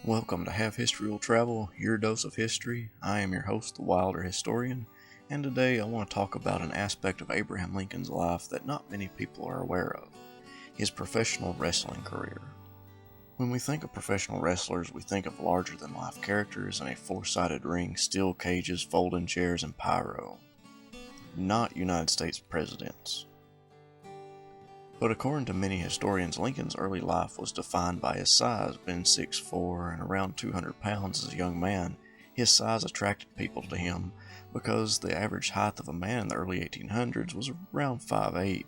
Welcome to Have History Will Travel, your dose of history. I am your host, the Wilder Historian, and today I want to talk about an aspect of Abraham Lincoln's life that not many people are aware of, his professional wrestling career. When we think of professional wrestlers, we think of larger-than-life characters in a four-sided ring, steel cages, folding chairs, and pyro. Not United States presidents. But according to many historians, Lincoln's early life was defined by his size. Being 6'4" and around 200 pounds as a young man, his size attracted people to him because the average height of a man in the early 1800s was around 5'8".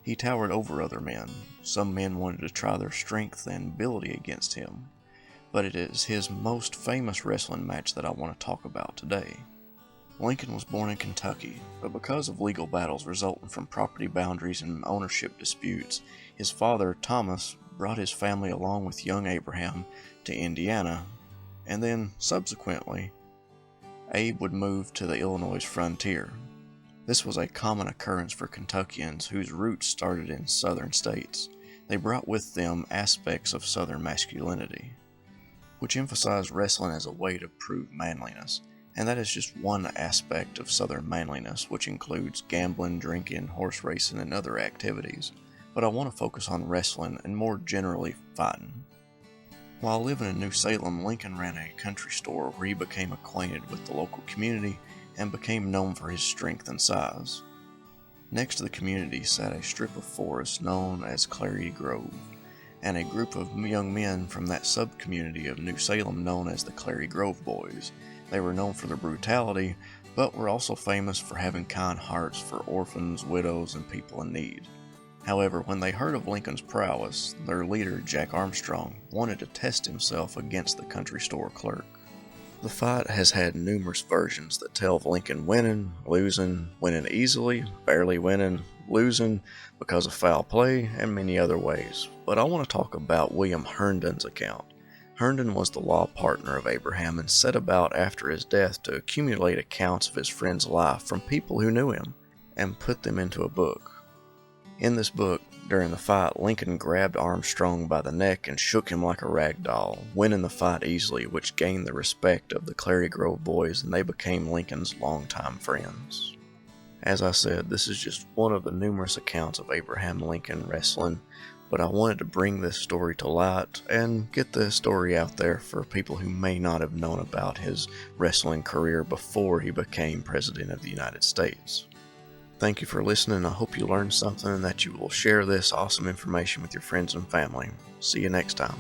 He towered over other men. Some men wanted to try their strength and ability against him, but it is his most famous wrestling match that I want to talk about today. Lincoln was born in Kentucky, but because of legal battles resulting from property boundaries and ownership disputes, his father, Thomas, brought his family along with young Abraham to Indiana, and then, subsequently, Abe would move to the Illinois frontier. This was a common occurrence for Kentuckians whose roots started in southern states. They brought with them aspects of southern masculinity, which emphasized wrestling as a way to prove manliness. And that is just one aspect of Southern manliness, which includes gambling, drinking, horse racing, and other activities. But I want to focus on wrestling and more generally fighting. While living in New Salem, Lincoln ran a country store where he became acquainted with the local community and became known for his strength and size. Next to the community sat a strip of forest known as Clary Grove, and a group of young men from that sub-community of New Salem known as the Clary Grove Boys. They were known for their brutality, but were also famous for having kind hearts for orphans, widows, and people in need. However, when they heard of Lincoln's prowess, their leader, Jack Armstrong, wanted to test himself against the country store clerk. The fight has had numerous versions that tell of Lincoln winning, losing, winning easily, barely winning, losing because of foul play, and many other ways. But I want to talk about William Herndon's account. Herndon was the law partner of Abraham and set about after his death to accumulate accounts of his friend's life from people who knew him and put them into a book. In this book, during the fight, Lincoln grabbed Armstrong by the neck and shook him like a rag doll, winning the fight easily, which gained the respect of the Clary Grove boys, and they became Lincoln's longtime friends. As I said, this is just one of the numerous accounts of Abraham Lincoln wrestling, but I wanted to bring this story to light and get the story out there for people who may not have known about his wrestling career before he became President of the United States. Thank you for listening. I hope you learned something and that you will share this awesome information with your friends and family. See you next time.